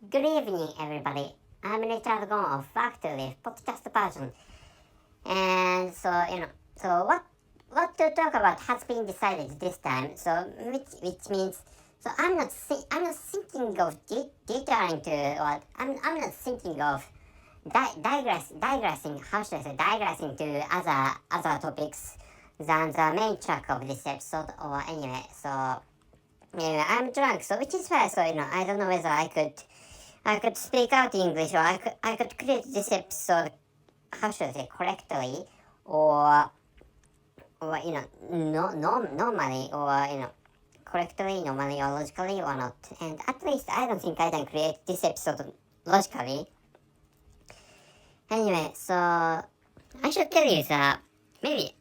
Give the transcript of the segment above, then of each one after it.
Good evening, everybody. I'm Richard Gon of Factory podcast version, and what to talk about has been decided this time. So which means I'm not thinking of detailing to or I'm not thinking of digressing. How should I say digressing to other topics than the main track of this episode. Or anyway, yeah, I'm drunk, so which is why I don't know whether I could speak out English, or I could create this episode, how should I say, correctly, or normally, or correctly, normally, or logically, or not. And at least I don't think I can create this episode logically. Anyway, so I should tell you that maybe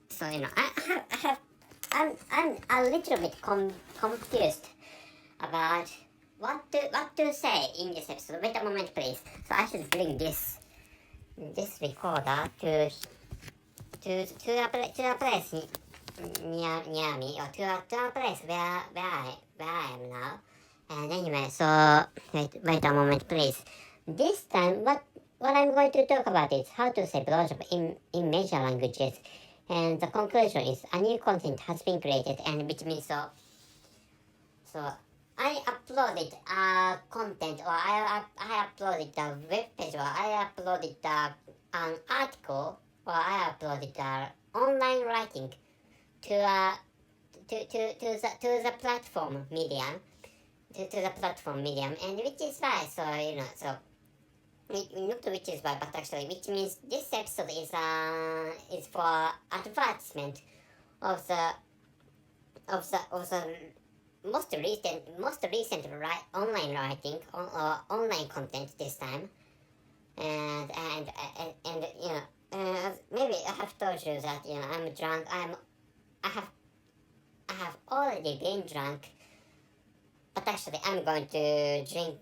I'm a little bit confused about what to say in this episode. Wait a moment, please. So I should bring this recorder to a place near me, or to a place where I am now. And anyway, so wait a moment, please. This time, what I'm going to talk about is how to say blowjob in major languages. And the conclusion is a new content has been created, and which means so I uploaded content, or I uploaded a web page, or I uploaded an article, or I uploaded online writing to the platform Medium, to the platform Medium, and which is why not which is why, but actually which means this episode is for advertisement of the most recent online writing, online content this time, and maybe I have told you that I'm drunk. I have already been drunk, but actually I'm going to drink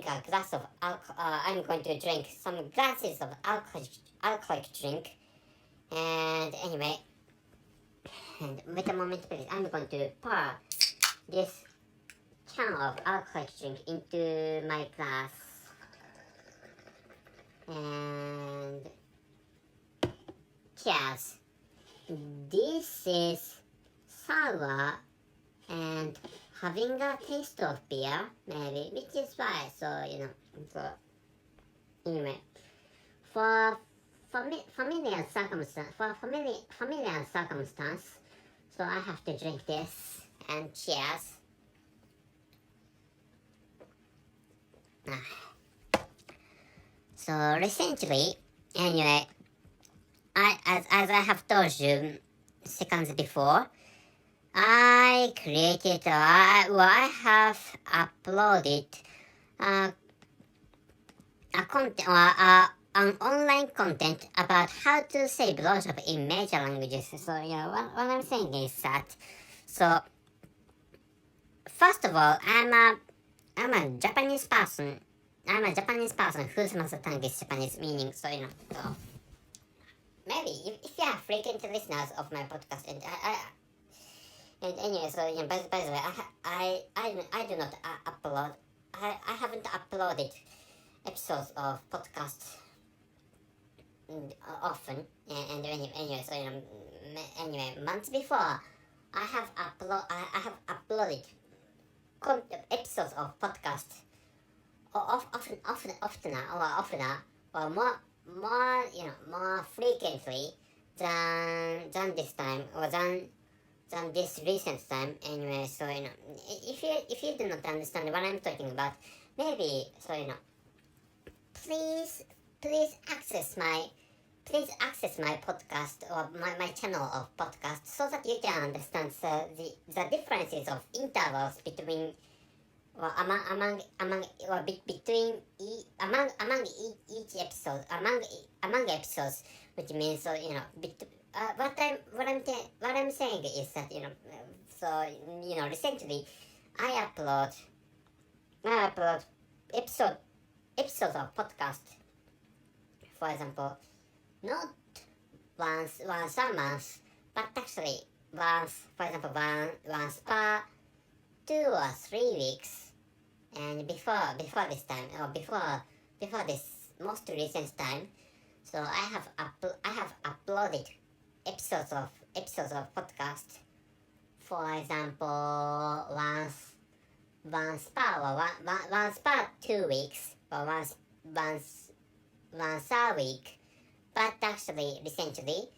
a glass of alcohol. I'm going to drink some glasses of alcoholic drink, and anyway. And wait a moment, please. I'm going to pour this can of alcoholic drink into my glass. And cheers. This is sour and having a taste of beer, maybe, which is why. So anyway, for familiar circumstance, so I have to drink this, and cheers. So recently, anyway, as I have told you seconds before, I created I have uploaded a content, or an online content about how to say blowjob in major languages. So what I'm saying is that, so first of all, I'm a Japanese person. I'm a Japanese person whose mother tongue is Japanese, meaning so maybe if you are frequent listeners of my podcast, and anyway, so by the way, I do not upload. I haven't uploaded episodes of podcasts often, and anyway, so anyway, months before, I have uploaded episodes of podcasts, or oftener, or more frequently than this time, or than this recent time. Anyway, so if you do not understand what I'm talking about, maybe please access my podcast, or my channel of podcast, so that you can understand the differences of intervals between, or among between each episode, among episodes, which means what I'm saying is that recently I upload episodes of podcast, for example, not once a month, but actually once per 2 or 3 weeks, and before this time, or before this most recent time, so I have uploaded episodes of podcast. For example, once per 2 weeks, or once a week. But actually, recently,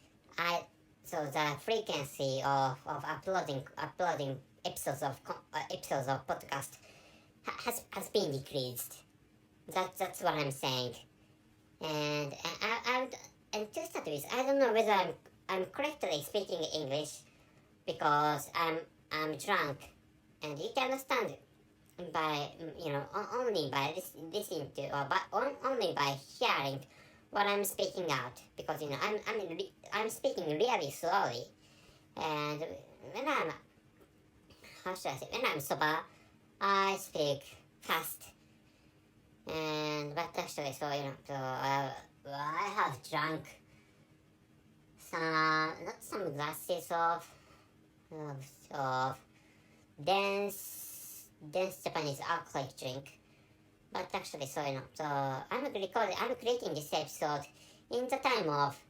so the frequency of uploading episodes of podcast has been decreased. That's what I'm saying. And to start with, I don't know whether I'm correctly speaking English, because I'm drunk, and you can understand by only by listening to, or only by hearing what I'm speaking out, because I'm speaking really slowly, and when I'm sober, I speak fast. And but actually, I have drunk some glasses of dense Japanese alcoholic drink. But actually, I'm creating this episode in the time of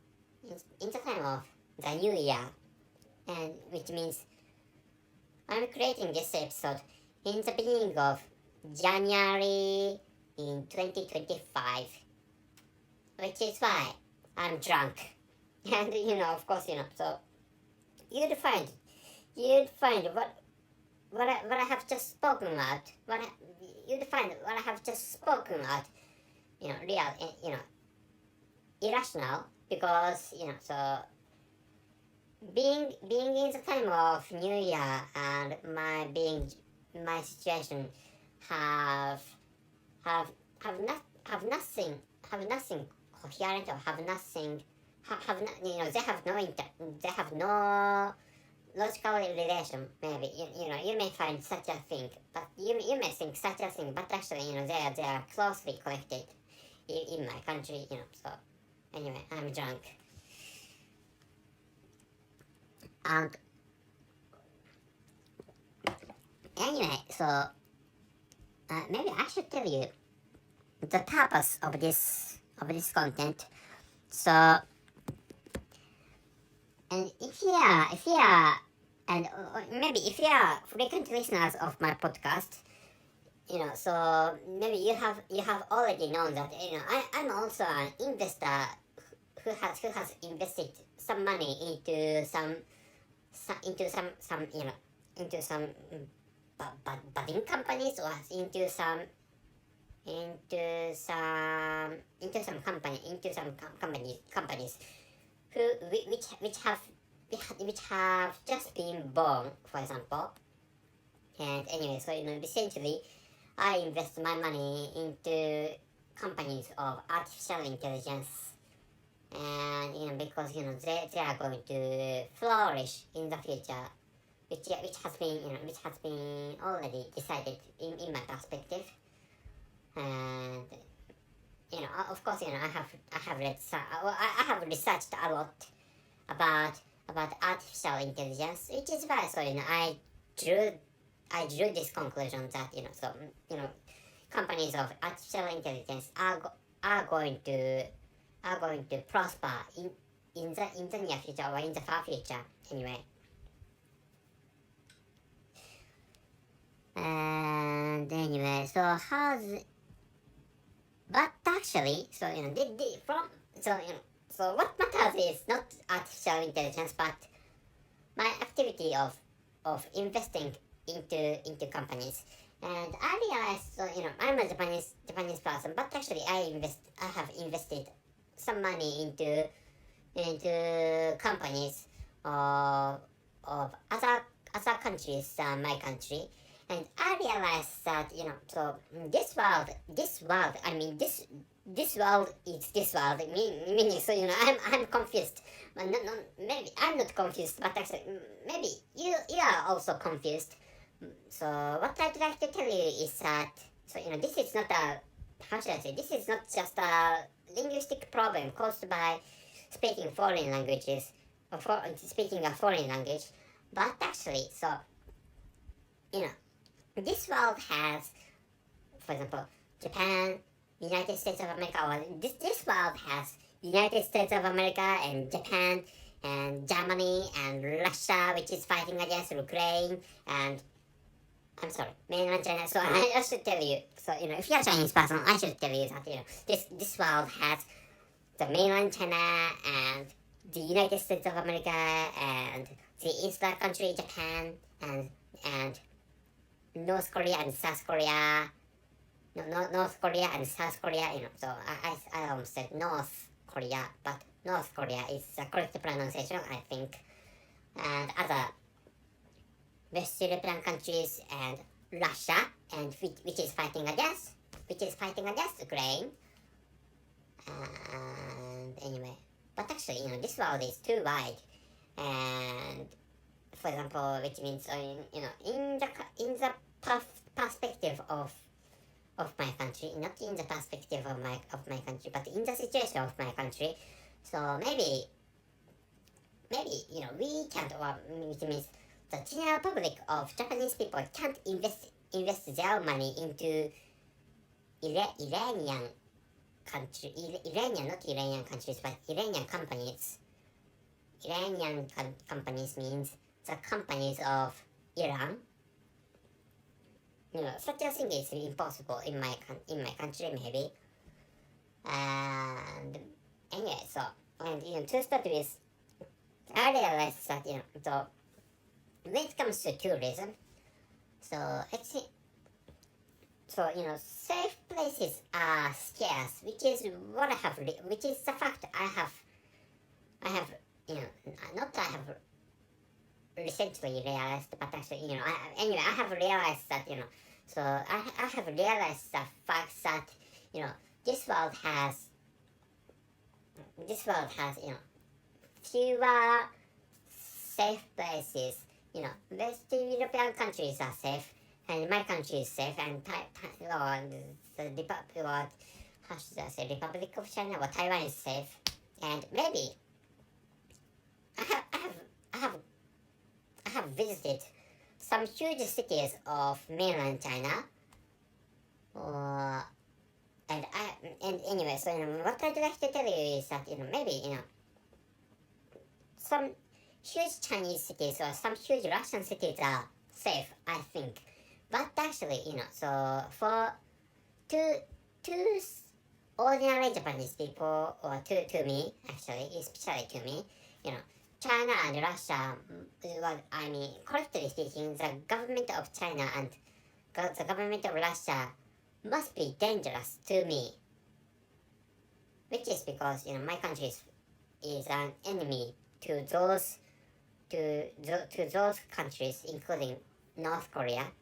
the new year, and which means I'm creating this episode in the beginning of January in 2025, which is why I'm drunk. And of course, so you'd find what I have just spoken about. You'd find what I have just spoken about, real, irrational, because so being in the time of New Year, and my situation have nothing coherent, or they have no logical relation. Maybe you may find such a thing, but you may think such a thing, but actually they are closely connected in my country. So anyway, I'm drunk. And anyway, so maybe I should tell you the purpose of this content. So, and if you are, and maybe if you are frequent listeners of my podcast, so maybe you have already known that I'm also an investor who has invested some money into some budding companies, or into some companies which have just been born, for example. And anyway, so essentially, I invest my money into companies of artificial intelligence, and because they are going to flourish in the future, which has been already decided in my perspective. And of course, I have researched a lot about artificial intelligence, which is why I drew this conclusion that companies of artificial intelligence are going to prosper in the near future, or in the far future anyway. And anyway, so but actually, so so what matters is not artificial intelligence, but my activity of investing into companies. And I realized, so I'm a Japanese person, but actually I have invested some money into companies of other countries than my country. And I realized that so this world, I mean this world is this world, meaning so I'm confused, but maybe I'm not confused, but actually maybe you are also confused. So what I'd like to tell you is that this is not this is not just a linguistic problem caused by speaking foreign languages, or speaking a foreign language, but actually, so this world has for example, Japan, United States of America, or this world has United States of America and Japan and Germany and Russia, which is fighting against Ukraine, and I'm sorry, mainland China. So I should tell you. So if you're a Chinese person, I should tell you that this world has the mainland China and the United States of America and the insular country Japan and North Korea and South Korea. No, North Korea and South Korea. So I almost said North Korea, but North Korea is the correct pronunciation, I think. And other West European countries and Russia, and which is fighting against Ukraine. And anyway, but actually, this world is too wide, and for example, which means in the perspective of my country, not in the perspective of my country, but in the situation of my country. So maybe we can't, or which means the general public of Japanese people can't invest their money into Iranian country, not Iranian countries, but Iranian companies. Iranian companies means the companies of Iran. Such a thing is impossible in my country, maybe. And anyway, so to start with, I realized that so when it comes to tourism, so safe places are scarce, which is which is the fact I have recently realized, but actually I have realized that so I have realized the fact that this world has fewer safe places. West European countries are safe, and my country is safe, and Republic of China or Taiwan is safe, and maybe I have visited some huge cities of mainland China, and anyway, so what I'd like to tell you is that maybe some huge Chinese cities or some huge Russian cities are safe, I think. But actually, so for two ordinary Japanese people, or to me, actually, especially to me, China and Russia, correctly speaking, the government of China and the government of Russia must be dangerous to me. Which is because, my country is an enemy to those countries, including North Korea.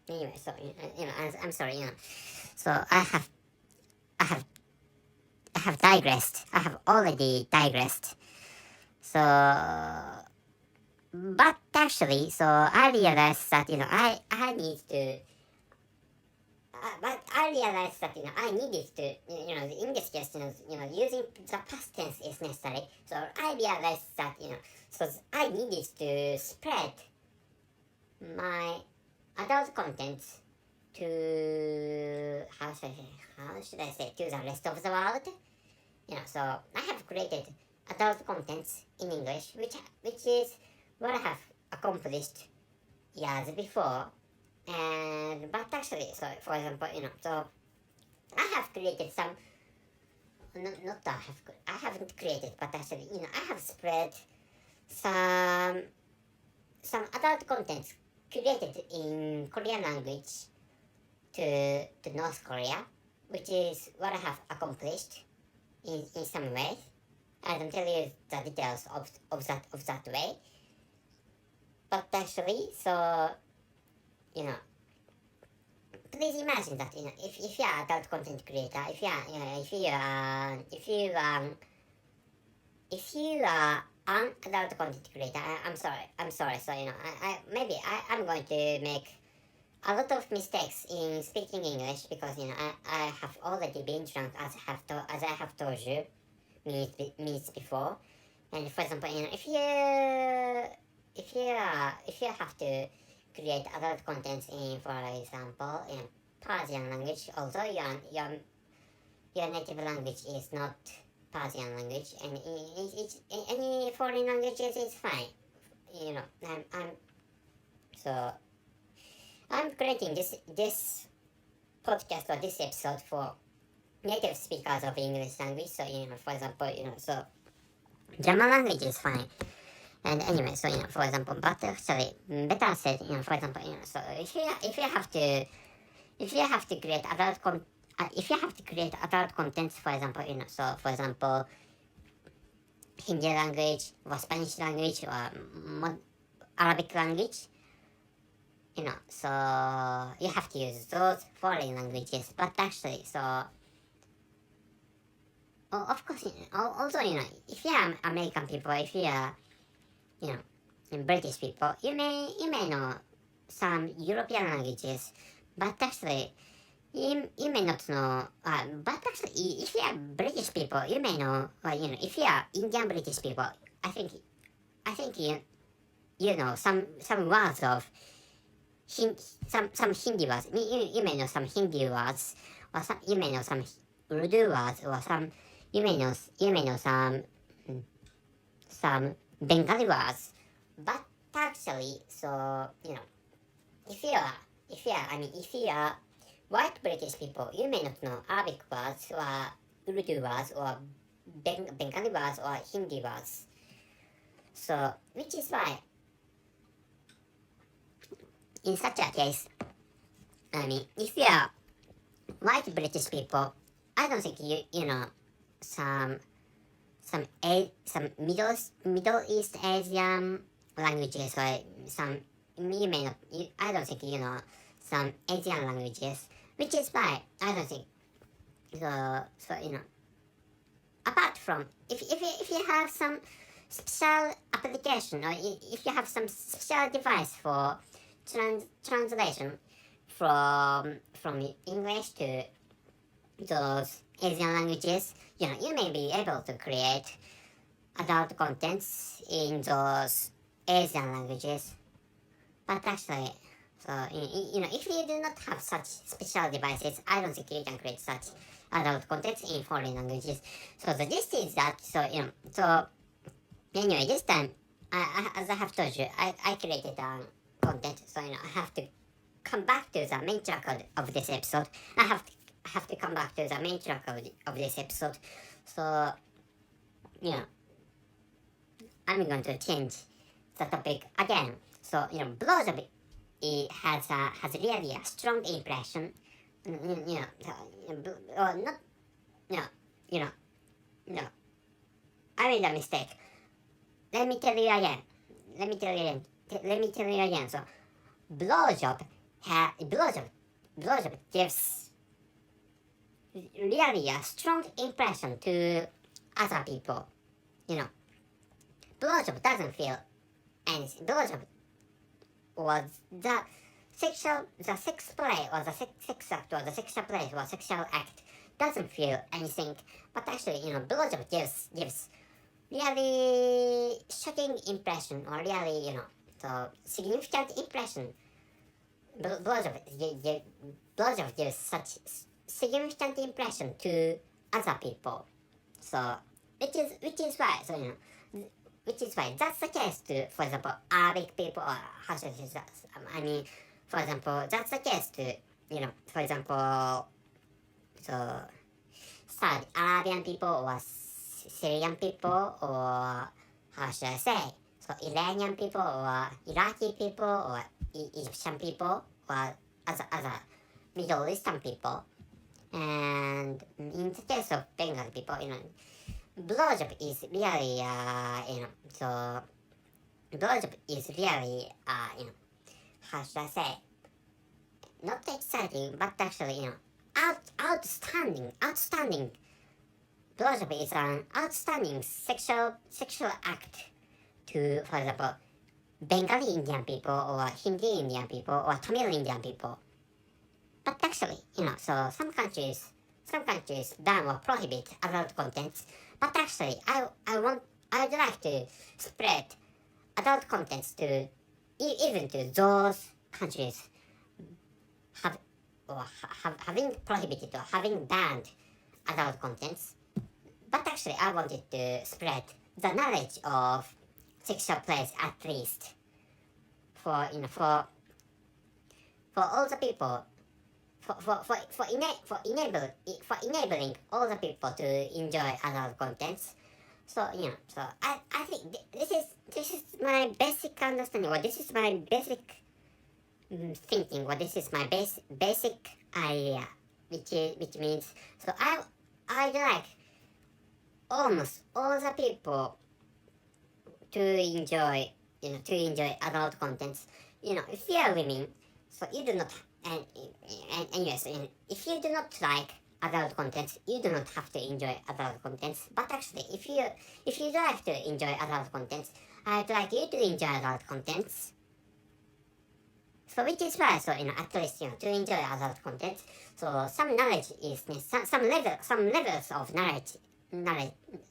Anyway, so I'm sorry, so I have digressed. I have already digressed. So, but actually, so I realized that I need to. But I realized that I needed to, in this case, using the past tense is necessary. So I realized that so I needed to spread my adult content to how should I say to the rest of the world. So I have created adult contents in English, which is what I have accomplished years before. But actually, so for example, so I have created some. I haven't created, but actually, I have spread some adult contents created in Korean language to North Korea, which is what I have accomplished in some ways. I don't tell you the details of that way, but actually, so please imagine that if you are adult content creator, if you are an adult content creator, I'm sorry. So I'm going to make a lot of mistakes in speaking English because I have already been drunk as I have told you minutes before. And for example, if you have to create adult contents in, for example, Persian language, although your native language is not Persian language, and any foreign languages is fine. I'm creating this podcast or this episode for native speakers of English language. So for example, so German language is fine. And anyway, so for example, but actually better said, for example, so if you have to create adult contents, for example, so for example, Hindi language or Spanish language or Arabic language, so you have to use those foreign languages. But actually, so of course, also if you are American people, if you are British people, you may know some European languages, but actually you may not know. But actually, if you are British people, you may know. If you are Indian British people, I think you know some words of some Hindi words. You may know some Hindi words, or you may know some Urdu words, or you may know some Bengali words. But actually, so if you are white British people, you may not know Arabic words or Urdu words or Bengali words or Hindi words. So, which is why, in such a case, if you are white British people, I don't think you know some Middle East Asian languages, or you may not. I don't think you know some Asian languages, which is why I don't think. So apart from if you have some special application, or if you have some special device for translation from English to those Asian languages, you may be able to create adult contents in those Asian languages. But actually, so if you do not have such special devices, I don't think you can create such adult contents in foreign languages. So the gist is that, so anyway, this time, as I have told you, I created content, so I have to come back to the main track of this episode. I have to come back to the main track of this episode. So I'm going to change the topic again. So blowjob, it has really a strong impression. I made a mistake. Let me tell you again. So blowjob gives really a strong impression to other people. Blowjob doesn't feel anything. Blowjob was the sex play, or the sex act, or the sexual play, or sexual act doesn't feel anything. But actually, blowjob gives really shocking impression, or really, so significant impression. Blowjob gives such significant impression to other people. So which is why, that's the case to, for example, Arabic people, or how should I say that? For example, that's the case to, for example, so Saudi Arabian people, or Syrian people, or how should I say? So Iranian people, or Iraqi people, or Egyptian people, or other Middle Eastern people. And in the case of Bengali people, blowjob is really, so blowjob is really, how should I say? Not exciting, but actually, outstanding. Blowjob is an outstanding sexual act to, for example, Bengali Indian people, or Hindi Indian people, or Tamil Indian people. But actually, so some countries ban or prohibit adult contents. But actually, I'd like to spread adult contents to even to those countries have or having prohibited or having banned adult contents, but actually I wanted to spread the knowledge of sexual plays at least for for all the people for enabling all the people to enjoy adult contents. So I think this is my basic understanding, or this is my basic thinking, or this is my basic idea, which means so I like almost all the people to enjoy adult contents. If you are women, so you do not and yes, if you do not like adult contents, you do not have to enjoy adult contents. But actually, if you like to enjoy adult contents, I'd like you to enjoy adult contents. So which is why, so at least to enjoy adult contents, so some knowledge is some levels of knowledge,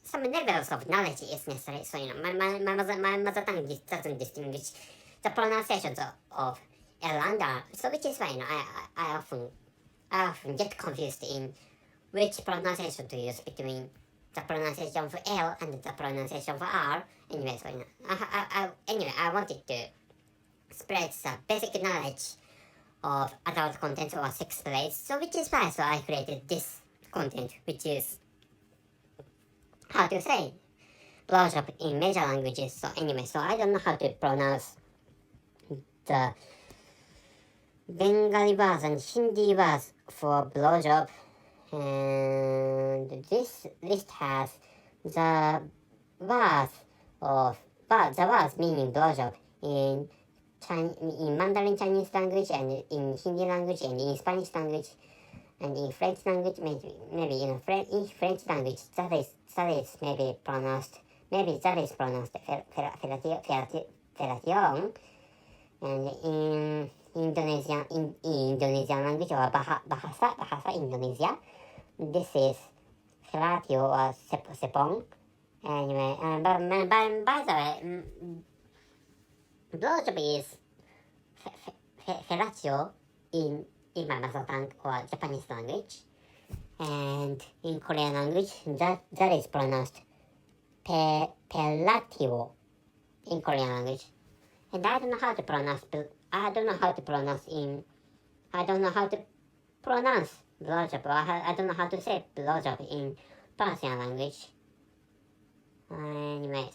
some levels of knowledge is necessary. So my mother tongue doesn't distinguish the pronunciations of L and R. So which is why I often get confused in which pronunciation to use between the pronunciation for L and the pronunciation for R. Anyway, so I wanted to spread the basic knowledge of adult content or sex plays. So which is why so I created this content, which is how to say blowjob in major languages. So anyway, so I don't know how to pronounce the Bengali words and Hindi words for blowjob, and this list has the words meaning blowjob in Mandarin Chinese language, and in Hindi language, and in Spanish language, and in French language, maybe in French language that is maybe pronounced fellatio, and in Indonesian language or bahasa Indonesia, this is fellatio or sepong. Anyway, by the way, blowjob is fellatio in my mother tongue or Japanese language, and in Korean language that is pronounced pellatio in Korean language. And I don't know how to pronounce blowjob, or I don't know how to say blowjob in Persian language. Anyway,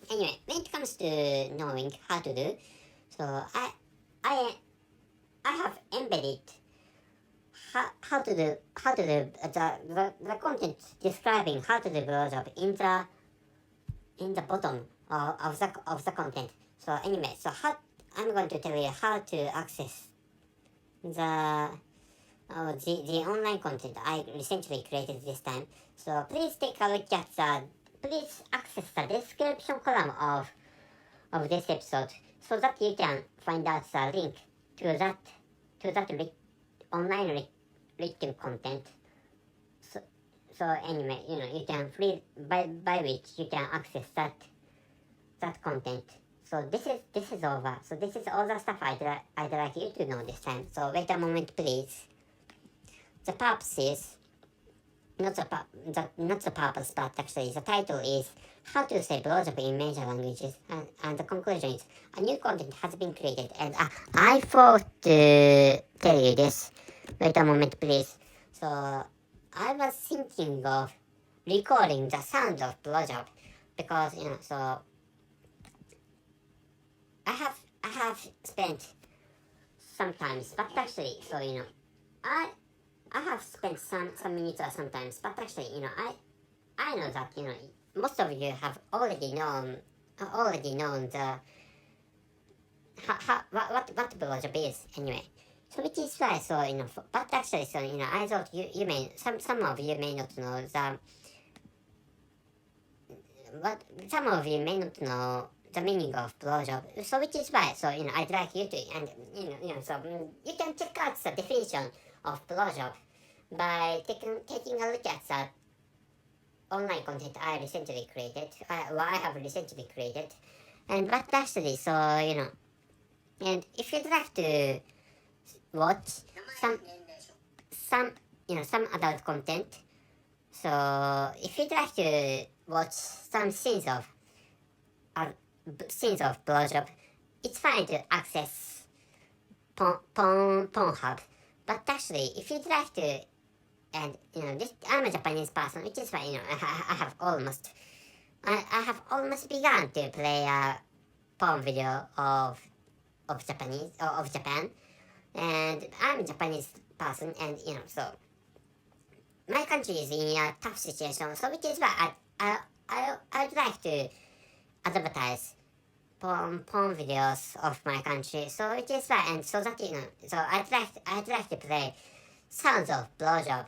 when it comes to knowing how to do, so I have embedded how to do the content describing how to do blowjob in the bottom of the content. So anyway, so I'm going to tell you how to access the online content I recently created this time. So please take a look at please access the description column of this episode, so that you can find out the link to that online written content. So anyway, you can free by which you can access that content. So this is over. So this is all the stuff I'd like you to know this time. So wait a moment, please. The purpose is not the purpose, but actually the title is how to say blowjob in major languages, and the conclusion is a new content has been created. And I forgot to tell you this. Wait a moment, please. So I was thinking of recording the sound of blowjob, because so I have spent sometimes, but actually, so I have spent some minutes or sometimes, but actually, I know that most of you have already known the what blowjob is anyway. So which is why, so but actually, so I thought you may some of you may not know some of you may not know the meaning of blowjob. So which is why, so I'd like you to, and so you can check out the definition of blowjob by taking a look at the online content I have recently created, and but actually, so and if you'd like to watch some some adult content. So if you'd like to watch some uh, scenes of blowjob, it's fine to access Pornhub. But actually, if you'd like to, and just I'm a Japanese person, which is fine. I have almost begun to play a porn video of Japan, and I'm a Japanese person, and so my country is in a tough situation, so which is why I'd like to advertise porn videos of my country, so which is why, and so that so I'd like to play sounds of blowjob,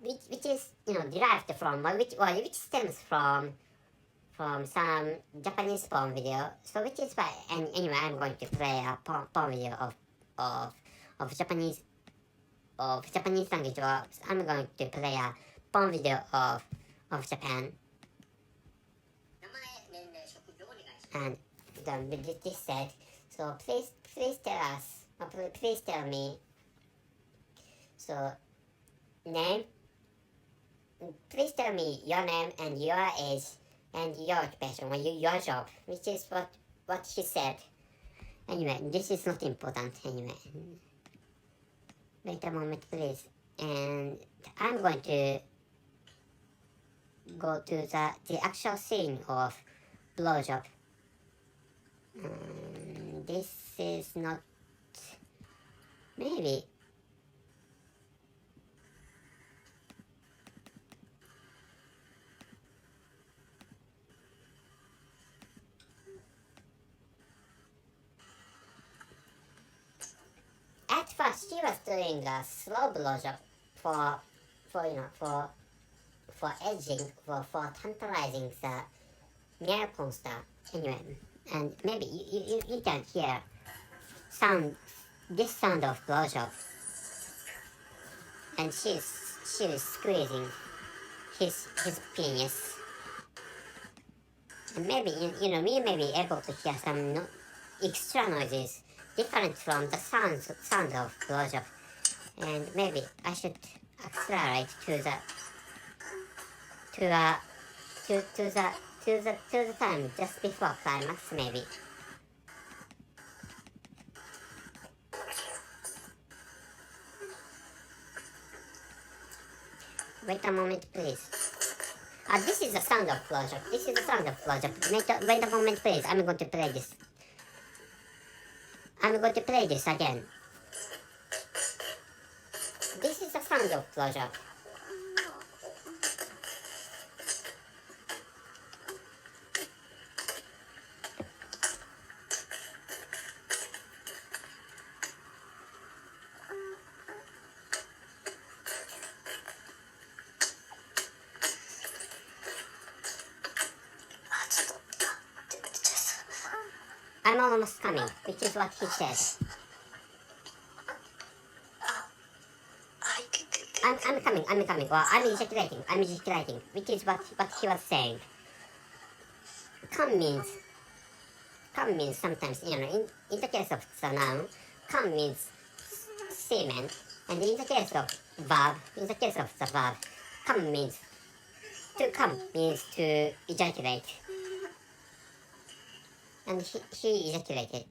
which is derived from which stems from some Japanese porn video. So which is why, and anyway, I'm going to play a porn video of Japanese language, or I'm going to play a porn video of Japan. And this said, so please tell us, or please tell me. So name. Please tell me your name and your age and your occupation, or your job, which is what she said. Anyway, this is not important. Anyway, wait a moment, please. And I'm going to go to the actual scene of blowjob. This is not maybe. At first, she was doing a slow blowjob for edging, for tantalizing the male porn star. Anyway, and maybe you can hear this sound of blowjob, and she is squeezing his penis, and maybe we may be able to hear some extra noises different from the sound of blowjob, and maybe I should accelerate to the time just before climax, maybe. Wait a moment, please. This is the sound of blowjob. This is the sound of blowjob. Wait a moment, please. I'm going to play this. I'm going to play this again. This is the sound of blowjob. I'm almost coming, which is what he said. I'm coming. Well, I'm ejaculating, which is what he was saying. Come means sometimes, in the case of the noun, come means semen, and in the case of the verb, come means to ejaculate. And he ejaculated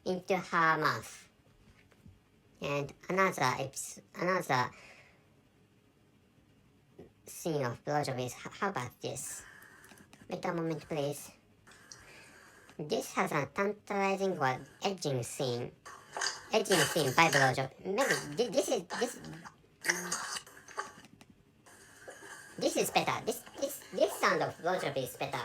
into her mouth. And another scene of blowjob is, how about this? Wait a moment, please. This has a tantalizing or edging scene by blowjob. Maybe this is better. This sound of blowjob is better.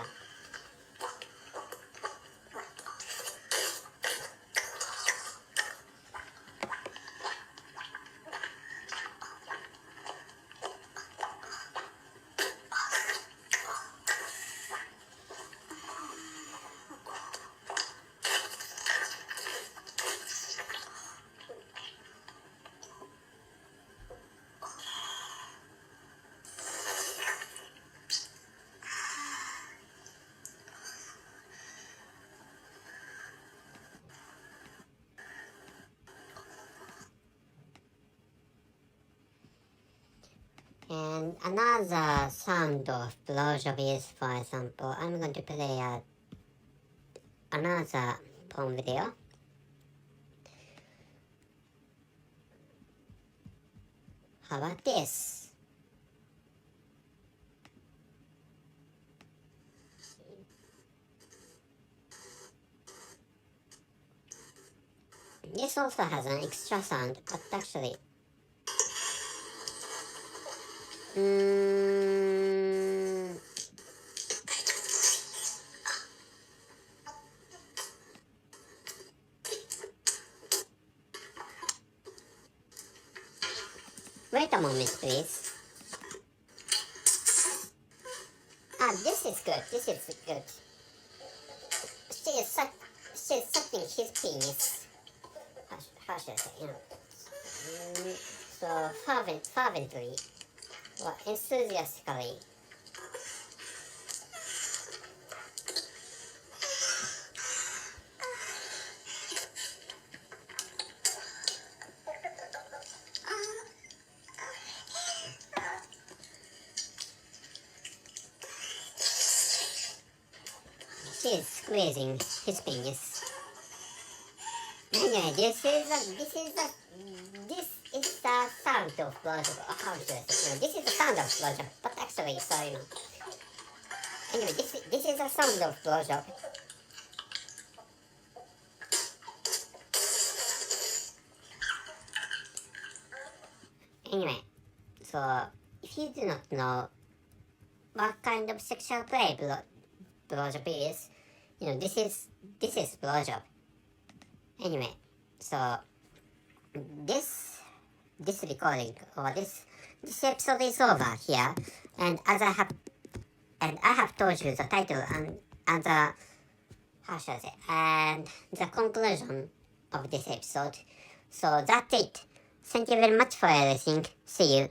And another sound of blowjob is, for example, I'm going to play another porn video. How about this? This also has an extra sound, but actually, wait a moment, please. This is good. This is good. She is sucking his penis. How should I say? So fervently, or enthusiastically. She is squeezing his penis. Anyway, this is the sound of blowjob. How should I say? This is the sound of blowjob, but actually, so anyway, this is the sound of blowjob. Anyway, so if you do not know what kind of sexual play blowjob is, this is blowjob. Anyway, so this recording or this episode is over here, and I have told you the title and the how should I say and the conclusion of this episode. So that's it. Thank you very much for everything. See you.